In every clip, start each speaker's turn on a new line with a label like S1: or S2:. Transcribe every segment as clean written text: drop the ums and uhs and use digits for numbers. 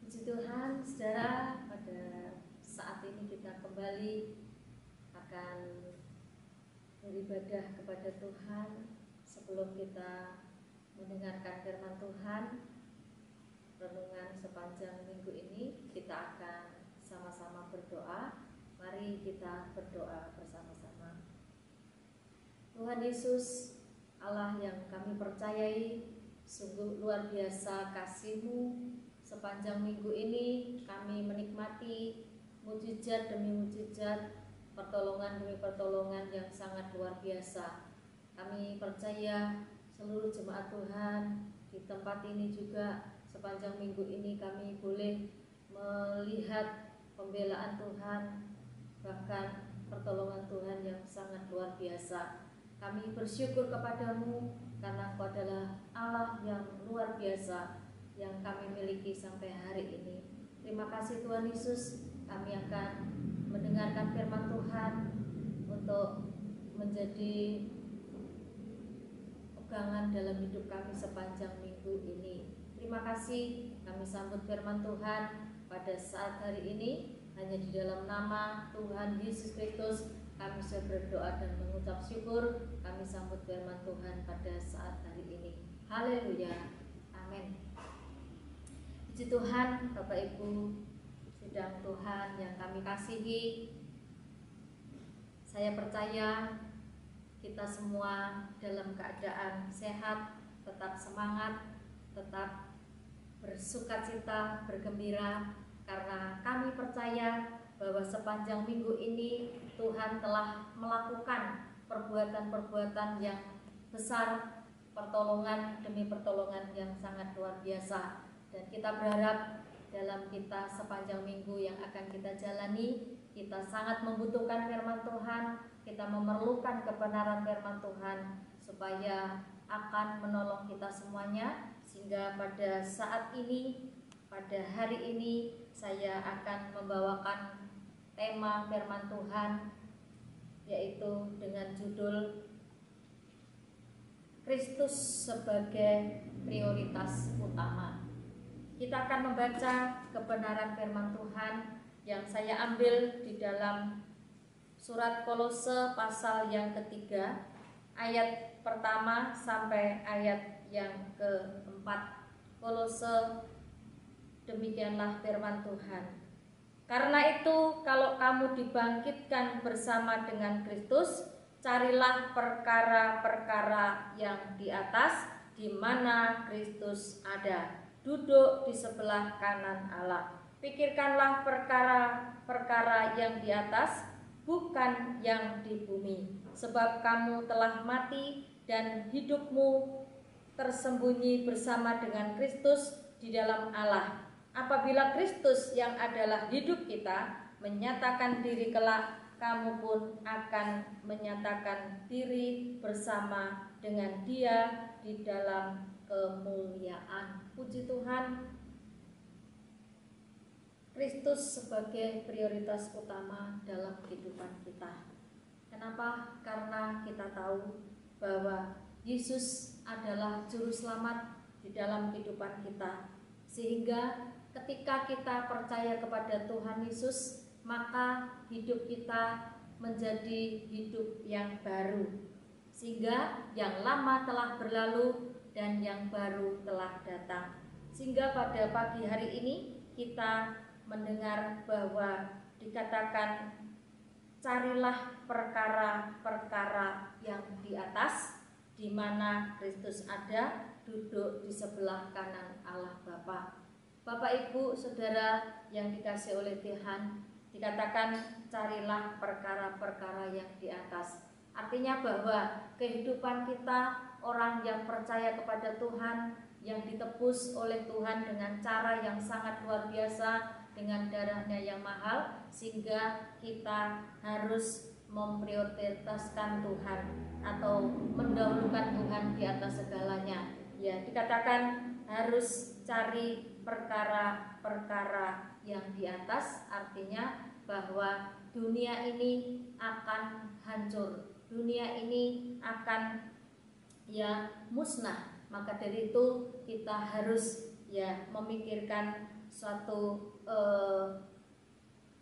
S1: Puji Tuhan, saudara, pada saat ini kita kembali akan beribadah kepada Tuhan. Sebelum kita mendengarkan firman Tuhan, renungan sepanjang minggu ini, kita akan sama-sama berdoa. Mari kita berdoa bersama-sama. Tuhan Yesus, Allah yang kami percayai, sungguh luar biasa kasih-Mu. Sepanjang minggu ini kami menikmati mujizat demi mujizat, pertolongan demi pertolongan yang sangat luar biasa. Kami percaya seluruh jemaat Tuhan di tempat ini juga sepanjang minggu ini kami boleh melihat pembelaan Tuhan, bahkan pertolongan Tuhan yang sangat luar biasa. Kami bersyukur kepadamu karena Engkau adalah Allah yang luar biasa yang kami miliki sampai hari ini. Terima kasih Tuhan Yesus, kami akan mendengarkan firman Tuhan untuk menjadi pegangan dalam hidup kami sepanjang minggu ini. Terima kasih, kami sambut firman Tuhan pada saat hari ini. Hanya di dalam nama Tuhan Yesus Kristus kami sudah berdoa dan mengucap syukur. Kami sambut firman Tuhan pada saat hari ini. Haleluya, amin. Puji Tuhan, Bapak Ibu sidang Tuhan yang kami kasihi, saya percaya kita semua dalam keadaan sehat, tetap semangat, tetap bersukacita, bergembira, karena kami percaya bahwa sepanjang minggu ini Tuhan telah melakukan perbuatan-perbuatan yang besar, pertolongan demi pertolongan yang sangat luar biasa. Dan kita berharap dalam kita sepanjang minggu yang akan kita jalani, kita sangat membutuhkan firman Tuhan, kita memerlukan kebenaran firman Tuhan supaya akan menolong kita semuanya. Sehingga pada saat ini, pada hari ini, saya akan membawakan tema firman Tuhan, yaitu dengan judul Kristus sebagai prioritas utama. Kita akan membaca kebenaran firman Tuhan yang saya ambil di dalam surat Kolose pasal yang ketiga, ayat pertama sampai ayat yang keempat. Kolose, demikianlah firman Tuhan. Karena itu, kalau kamu dibangkitkan bersama dengan Kristus, carilah perkara-perkara yang di atas, di mana Kristus ada, duduk di sebelah kanan Allah. Pikirkanlah perkara-perkara yang di atas, bukan yang di bumi. Sebab kamu telah mati dan hidupmu tersembunyi bersama dengan Kristus di dalam Allah. Apabila Kristus yang adalah hidup kita menyatakan diri kelak, kamu pun akan menyatakan diri bersama dengan Dia di dalam kemuliaan. Puji Tuhan, Kristus sebagai prioritas utama dalam kehidupan kita. Kenapa? Karena kita tahu bahwa Yesus adalah juru selamat di dalam kehidupan kita. Sehingga ketika kita percaya kepada Tuhan Yesus, maka hidup kita menjadi hidup yang baru. Sehingga yang lama telah berlalu dan yang baru telah datang. Sehingga pada pagi hari ini kita mendengar bahwa dikatakan carilah perkara-perkara yang di atas, di mana Kristus ada, duduk di sebelah kanan Allah Bapa. Bapak Ibu Saudara yang dikasihi oleh Tuhan, dikatakan carilah perkara-perkara yang di atas. Artinya bahwa kehidupan kita, orang yang percaya kepada Tuhan, yang ditebus oleh Tuhan dengan cara yang sangat luar biasa, dengan darahnya yang mahal, sehingga kita harus memprioritaskan Tuhan atau mendahulukan Tuhan di atas segalanya. Ya, dikatakan harus cari perkara-perkara yang di atas, artinya bahwa dunia ini akan hancur, dunia ini akan musnah. Maka dari itu kita harus ya memikirkan suatu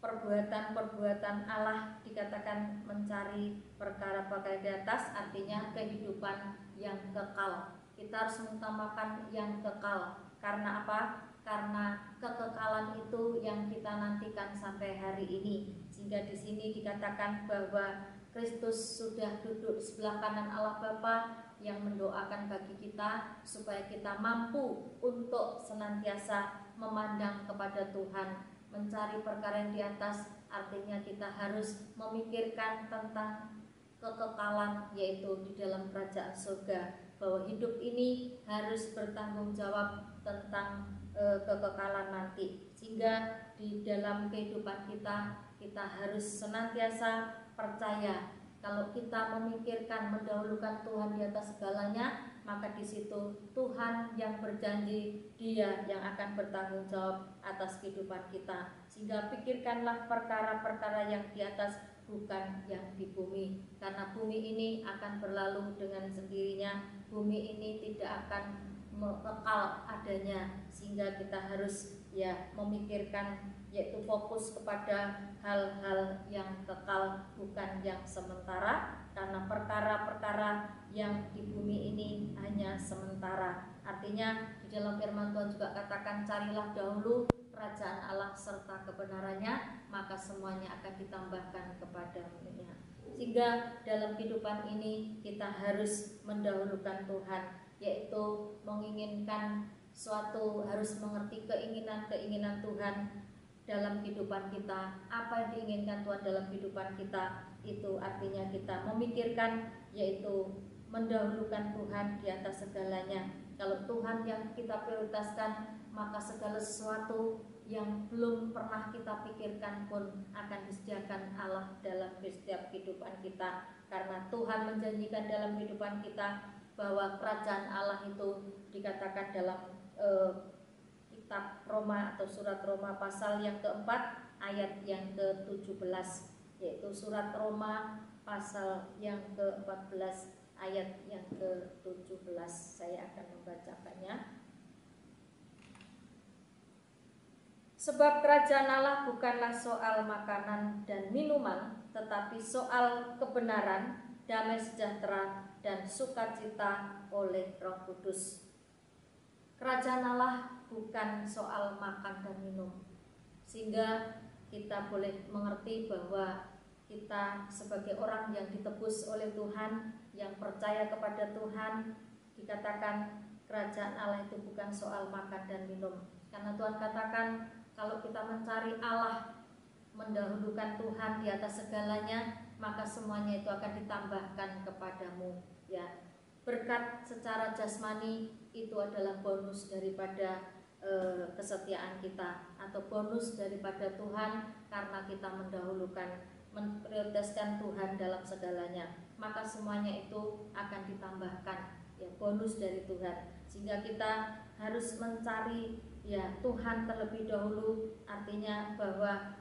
S1: perbuatan-perbuatan Allah, dikatakan mencari perkara-perkara di atas, artinya kehidupan yang kekal. Kita harus mengutamakan yang kekal. Karena apa? Karena kekekalan itu yang kita nantikan sampai hari ini. Sehingga di sini dikatakan bahwa Kristus sudah duduk di sebelah kanan Allah Bapa yang mendoakan bagi kita supaya kita mampu untuk senantiasa memandang kepada Tuhan, mencari perkara yang di atas. Artinya kita harus memikirkan tentang kekekalan, yaitu di dalam kerajaan surga, bahwa hidup ini harus bertanggung jawab tentang kekekalan nanti. Sehingga di dalam kehidupan kita harus senantiasa percaya kalau kita memikirkan mendahulukan Tuhan di atas segalanya, maka di situ Tuhan yang berjanji, Dia yang akan bertanggung jawab atas kehidupan kita. Sehingga pikirkanlah perkara-perkara yang di atas, bukan yang di bumi, karena bumi ini akan berlalu dengan sendirinya. Bumi ini tidak akan kekal adanya, sehingga kita harus memikirkan, yaitu fokus kepada hal-hal yang kekal, bukan yang sementara, karena perkara-perkara yang di bumi ini hanya sementara. Artinya di dalam firman Tuhan juga katakan, carilah dahulu kerajaan Allah serta kebenarannya, maka semuanya akan ditambahkan kepadamu-Nya. Sehingga dalam kehidupan ini kita harus mendahulukan Tuhan, yaitu menginginkan suatu, harus mengerti keinginan-keinginan Tuhan dalam kehidupan kita. Apa yang diinginkan Tuhan dalam kehidupan kita, itu artinya kita memikirkan, yaitu mendahulukan Tuhan di atas segalanya. Kalau Tuhan yang kita prioritaskan, maka segala sesuatu yang belum pernah kita pikirkan pun akan disediakan Allah dalam setiap kehidupan kita. Karena Tuhan menjanjikan dalam kehidupan kita bahwa kerajaan Allah itu dikatakan dalam kitab Roma atau surat Roma pasal yang keempat ayat yang ke-17, yaitu surat Roma pasal yang ke-14 ayat yang ke-17. Saya akan membacakannya. Sebab kerajaan Allah bukanlah soal makanan dan minuman, tetapi soal kebenaran, damai sejahtera, dan sukacita oleh Roh Kudus. Kerajaan Allah bukan soal makan dan minum, sehingga kita boleh mengerti bahwa kita sebagai orang yang ditebus oleh Tuhan, yang percaya kepada Tuhan, dikatakan kerajaan Allah itu bukan soal makan dan minum. Karena Tuhan katakan, kalau kita mencari Allah, mendahulukan Tuhan di atas segalanya, maka semuanya itu akan ditambahkan kepadamu. Ya, berkat secara jasmani itu adalah bonus daripada kesetiaan kita, atau bonus daripada Tuhan karena kita mendahulukan, memprioritaskan Tuhan dalam segalanya, maka semuanya itu akan ditambahkan, ya, bonus dari Tuhan. Sehingga kita harus mencari Tuhan terlebih dahulu, artinya bahwa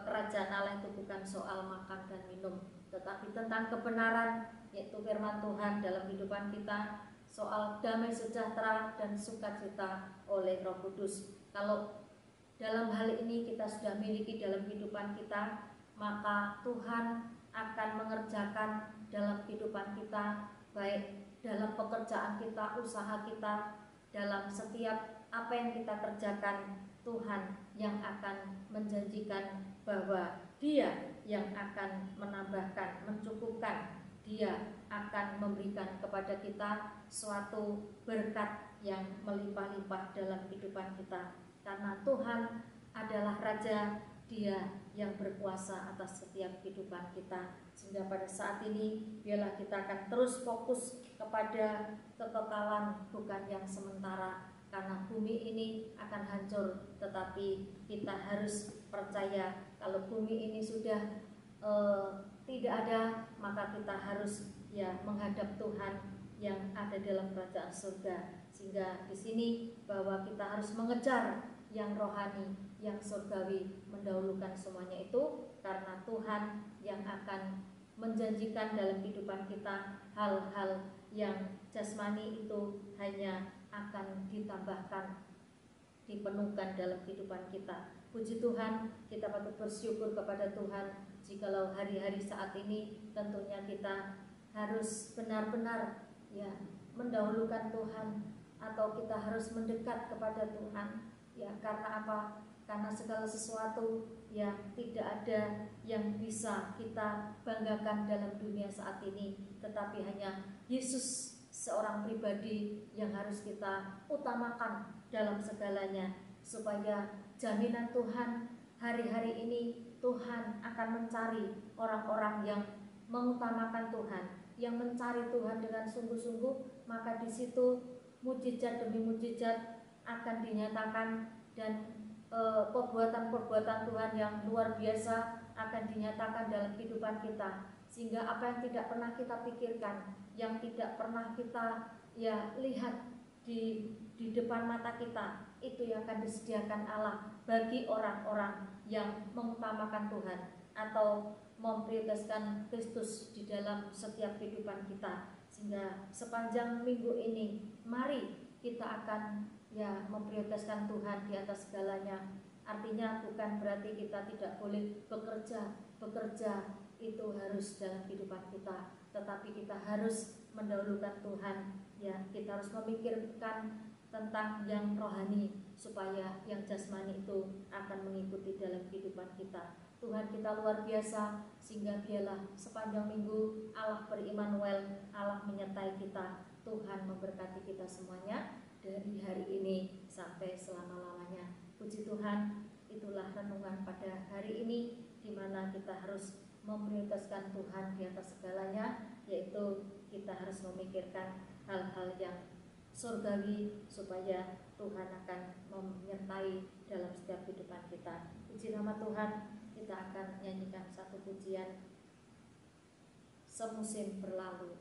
S1: kerajaan Allah itu bukan soal makan dan minum, tetapi tentang kebenaran, yaitu firman Tuhan dalam kehidupan kita, soal damai sejahtera dan sukacita oleh Roh Kudus. Kalau dalam hal ini kita sudah miliki dalam kehidupan kita, maka Tuhan akan mengerjakan dalam kehidupan kita, baik dalam pekerjaan kita, usaha kita, dalam setiap apa yang kita kerjakan. Tuhan yang akan menjanjikan bahwa Dia yang akan menambahkan, mencukupkan. Dia akan memberikan kepada kita suatu berkat yang melimpah-limpah dalam kehidupan kita. Karena Tuhan adalah Raja, Dia yang berkuasa atas setiap kehidupan kita. Sehingga pada saat ini biarlah kita akan terus fokus kepada kekekalan, bukan yang sementara. Karena bumi ini akan hancur, tetapi kita harus percaya kalau bumi ini sudah tidak ada, maka kita harus menghadap Tuhan yang ada dalam kerajaan surga. Sehingga di sini bahwa kita harus mengejar yang rohani, yang surgawi, mendahulukan semuanya itu, karena Tuhan yang akan menjanjikan dalam kehidupan kita hal-hal yang jasmani itu hanya akan ditambahkan, dipenuhkan dalam kehidupan kita. Puji Tuhan, kita patut bersyukur kepada Tuhan jikalau hari-hari saat ini tentunya kita harus benar-benar ya mendahulukan Tuhan, atau kita harus mendekat kepada Tuhan. Ya, karena apa? Karena segala sesuatu yang tidak ada yang bisa kita banggakan dalam dunia saat ini, tetapi hanya Yesus seorang pribadi yang harus kita utamakan dalam segalanya, supaya jaminan Tuhan hari-hari ini Tuhan akan mencari orang-orang yang mengutamakan Tuhan, yang mencari Tuhan dengan sungguh-sungguh, maka di situ mujizat demi mujizat akan dinyatakan, dan perbuatan-perbuatan Tuhan yang luar biasa akan dinyatakan dalam kehidupan kita, sehingga apa yang tidak pernah kita pikirkan, yang tidak pernah kita ya lihat di depan mata kita, itu yang akan disediakan Allah bagi orang-orang yang mengutamakan Tuhan atau memprioritaskan Kristus di dalam setiap kehidupan kita. Sehingga sepanjang minggu ini mari kita akan ya memprioritaskan Tuhan di atas segalanya. Artinya bukan berarti kita tidak boleh bekerja itu harus dalam kehidupan kita, tetapi kita harus mendahulukan Tuhan. Ya, kita harus memikirkan tentang yang rohani supaya yang jasmani itu akan mengikuti dalam kehidupan kita. Tuhan kita luar biasa, sehingga biarlah sepanjang minggu Allah berimmanuel, Allah menyertai kita. Tuhan memberkati kita semuanya dari hari ini sampai selama-lamanya. Puji Tuhan, itulah renungan pada hari ini, di mana kita harus memprioritaskan Tuhan di atas segalanya, yaitu kita harus memikirkan hal-hal yang surgawi supaya Tuhan akan menyertai dalam setiap kehidupan kita. Puji nama Tuhan. Kita akan nyanyikan satu pujian, Semusim Berlalu.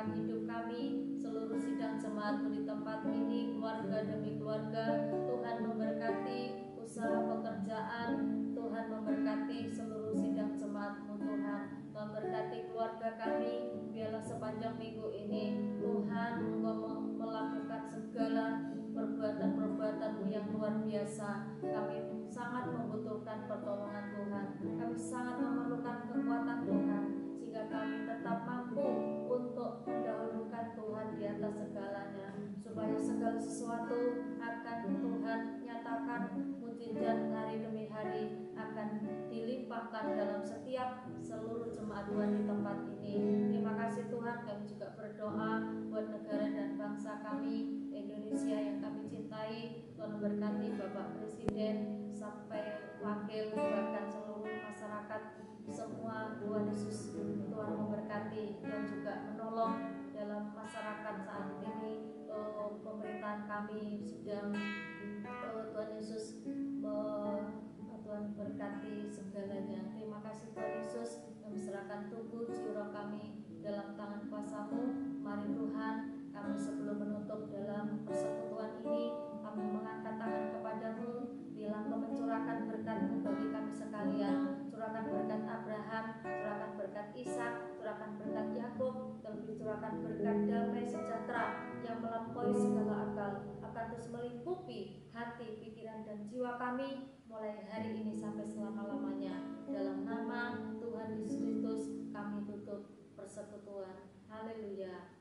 S1: menyerahkan hidup kami, seluruh sidang jemaat di tempat ini, keluarga demi keluarga. Tuhan memberkati usaha pekerjaan, Tuhan memberkati seluruh sidang jemaat-Mu Tuhan, memberkati keluarga kami. Biarlah sepanjang minggu ini Tuhan Engkau melakukan segala perbuatan-perbuatan-Mu yang luar biasa. Kami sangat membutuhkan pertolongan Tuhan, kami sangat memerlukan kekuatan Tuhan, sehingga kami tetap mampu untuk mendahulukan Tuhan di atas segalanya, supaya segala sesuatu akan Tuhan nyatakan mujizat hari demi hari akan dilimpahkan dalam setiap seluruh jemaat Tuhan di tempat ini. Terima kasih Tuhan. Kami juga berdoa buat negara dan bangsa kami Indonesia yang kami cintai. Tuhan berkati Bapak Presiden sampai wakil, bahkan seluruh masyarakat semua. Tuhan Yesus, Tuhan memberkati dan juga menolong dalam masyarakat saat ini. Pemerintahan kami sedang Tuhan Yesus Tuhan berkati segalanya. Terima kasih Tuhan Yesus, kami serahkan tubuh jiwa kami dalam tangan kuasa-Mu. Mari Tuhan, kami sebelum menutup dalam persekutuan ini, kami mengangkat tangan kepada-Mu. Bilang Kau mencurahkan berkat-Mu bagi kami sekalian. Curahkan berkat Abraham, curahkan berkat Ishak, curahkan berkat Yakub, terlebih curahkan berkat damai sejahtera yang melampaui segala akal, akan terus melingkupi hati, pikiran, dan jiwa kami mulai hari ini sampai selama-lamanya. Dalam nama Tuhan Yesus Kristus kami tutup persekutuan. Haleluya.